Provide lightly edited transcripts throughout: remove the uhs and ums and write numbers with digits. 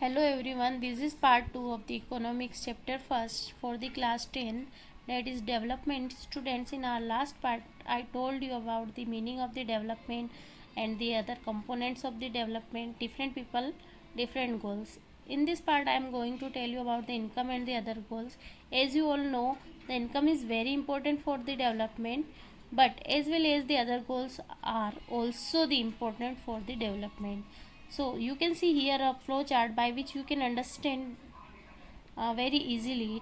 Hello everyone, this is part 2 of the economics chapter first for the class 10, that is development. Students, in our last part I told you about the meaning of the development and the other components of the development, different people, different goals. In this part I am going to tell you about the income and the other goals. As you all know, the income is very important for the development, but as well as the other goals are also the important for the development. So you can see here a flow chart by which you can understand very easily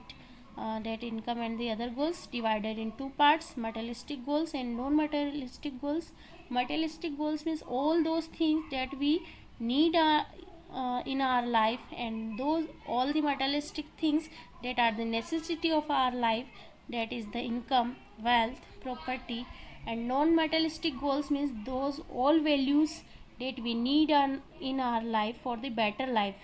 that income and the other goals divided in two parts: materialistic goals and non-materialistic goals. Materialistic goals means all those things that we need in our life, and those all the materialistic things that are the necessity of our life, that is the income, wealth, property. And non-materialistic goals means those all values that we need in our life for the better life,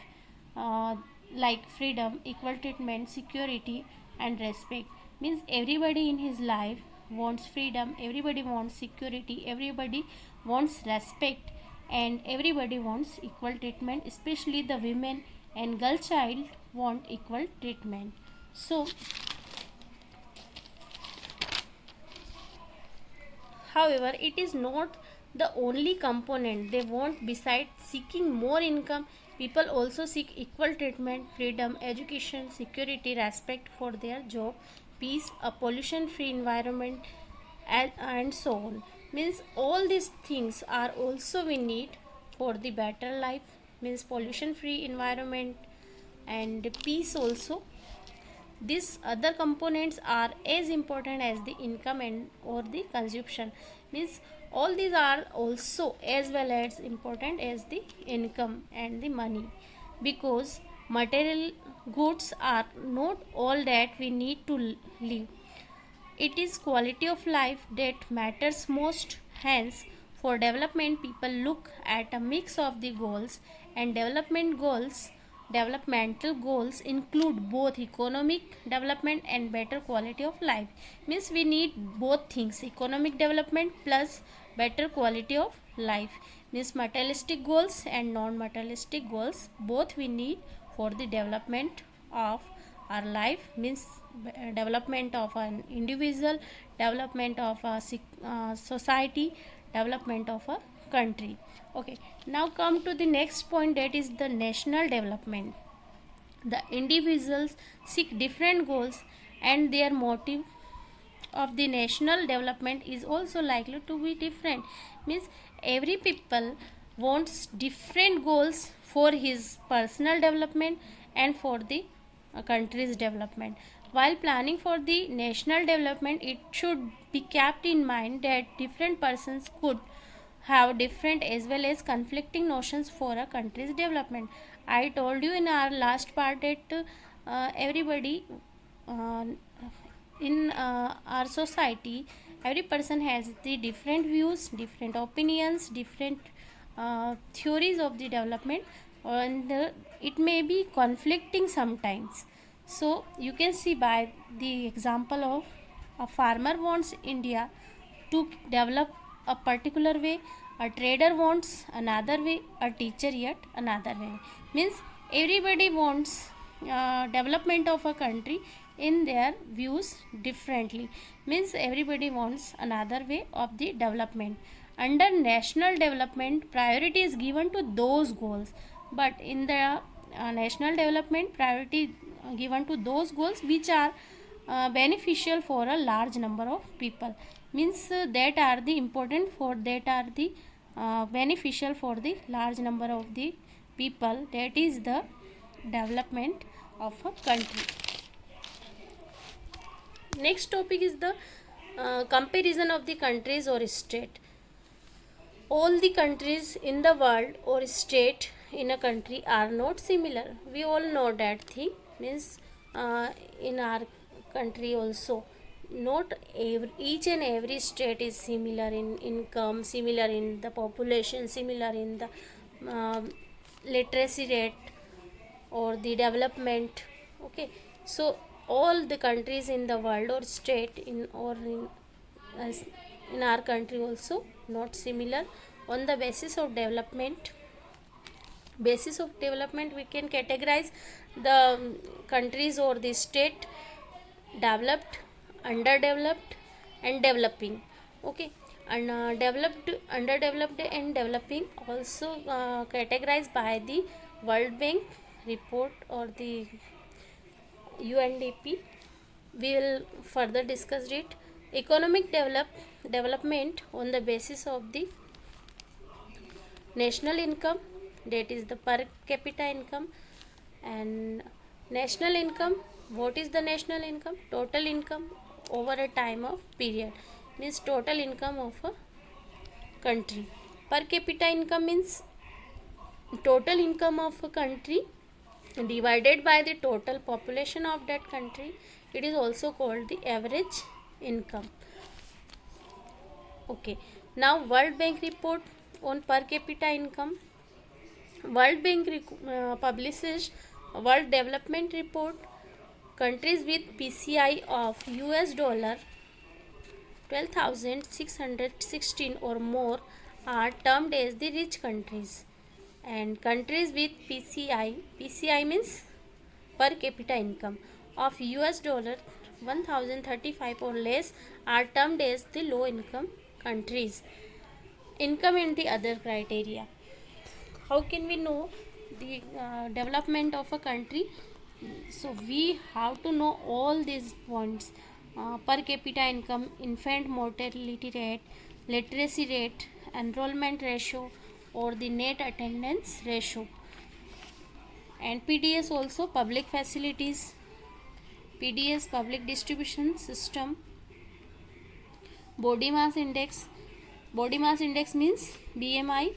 uh, like freedom, equal treatment, security, and respect. Means everybody in his life wants freedom, everybody wants security, everybody wants respect, and everybody wants equal treatment, especially the women and girl child want equal treatment. So however, it is not the only component they want. Besides seeking more income, people also seek equal treatment, freedom, education, security, respect for their job, peace, a pollution free environment, and so on. Means all these things are also we need for the better life. Means pollution free environment and peace also. These other components are as important as the income and or the consumption. Means all these are also as well as important as the income and the money, because material goods are not all that we need to live. It is quality of life that matters most. Hence, for development, people look at a mix of the goals, and developmental goals include both economic development and better quality of life. Means we need both things: economic development plus better quality of life. Means materialistic goals and non-materialistic goals, both we need for the development of our life. Means development of an individual, development of a society, development of a country. Okay, now come to the next point, that is the national development. The individuals seek different goals, and their motive of the national development is also likely to be different. Means every people wants different goals for his personal development and for the country's development. While planning for the national development, it should be kept in mind that different persons could have different as well as conflicting notions for a country's development. I told you in our last part that everybody uh, in our society, every person has the different views, different opinions, different theories of the development, and it may be conflicting sometimes. So you can see by the example of a farmer wants India to develop a particular way, a trader wants another way, a teacher yet another way. Means everybody wants development of a country in their views differently. Means everybody wants another way of the development. Under national development, priority is given to those goals, but in the national development, priority given to those goals which are beneficial for a large number of people. Means that are the important for, that are the beneficial for the large number of the people, that is the development of a country. Next topic is the comparison of the countries or state. All the countries in the world or state in a country are not similar. We all know that thing. Means in our country also, not each and every state is similar in income, similar in the population, similar in the literacy rate or the development. Okay, so all the countries in the world or state in or in as in our country also not similar on the basis of development. Basis of development, we can categorize the countries or the state: developed, underdeveloped, and developing. Okay. And developed, underdeveloped, and developing also categorized by the World Bank report or the UNDP. We will further discuss it. Economic development on the basis of the national income, that is the per capita income. And national income, what is the national income? Total income over a time of period, means total income of a country. Per capita income means total income of a country divided by the total population of that country. It is also called the average income. Okay. Now World Bank report on per capita income. World Bank publishes World Development Report. Countries with PCI of US dollar 12,616 or more are termed as the rich countries, and countries with PCI means per capita income of US dollar 1035 or less are termed as the low income countries. Income and the other criteria. How can we know the development of a country? So we have to know all these points: per capita income, infant mortality rate, literacy rate, enrollment ratio, or the net attendance ratio. And PDS also, public facilities, PDS public distribution system. Body mass index, body mass index means BMI,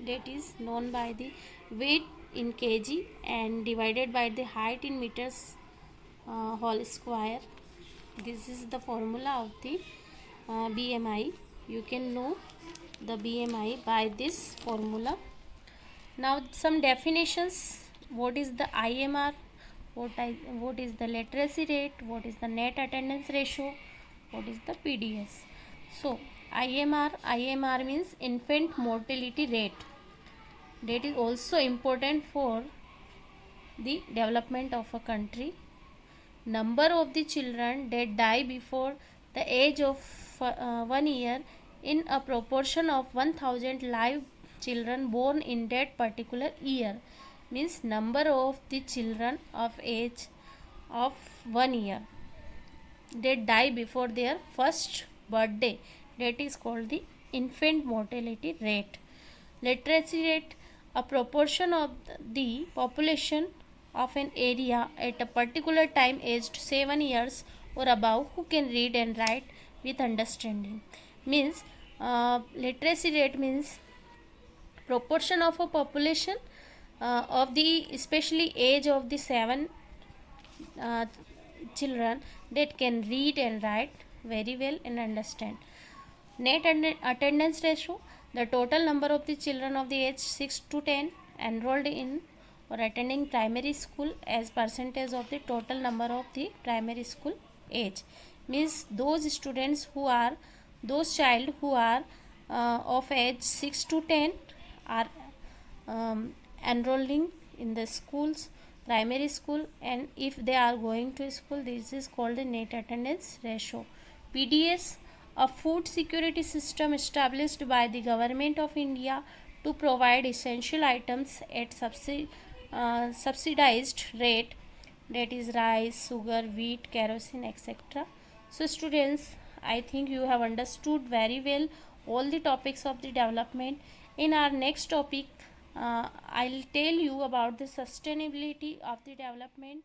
that is known by the weight in kg and divided by the height in meters whole square. This is the formula of the BMI. You can know the BMI by this formula. Now some definitions: what is the IMR, what is the literacy rate, what is the net attendance ratio, what is the PDS. So IMR means infant mortality rate. That is also important for the development of a country. Number of the children that die before the age of 1 year in a proportion of 1000 live children born in that particular year, means number of the children of age of 1 year that die before their first birthday, that is called the infant mortality rate. Literacy rate, a proportion of the population of an area at a particular time aged 7 years or above who can read and write with understanding. Means literacy rate means proportion of a population of the especially age of the 7 uh, children that can read and write very well and understand. Net attendance ratio, the total number of the children of the age 6 to 10 enrolled in or attending primary school as percentage of the total number of the primary school age, means those students who are, those child who are of age 6 to 10 are enrolling in the schools, primary school, and if they are going to school, this is called the net attendance ratio. PDS, a food security system established by the government of India to provide essential items at subsidized rate, that is rice, sugar, wheat, kerosene, etc. So students, I think you have understood very well all the topics of the development. In our next topic, I'll tell you about the sustainability of the development.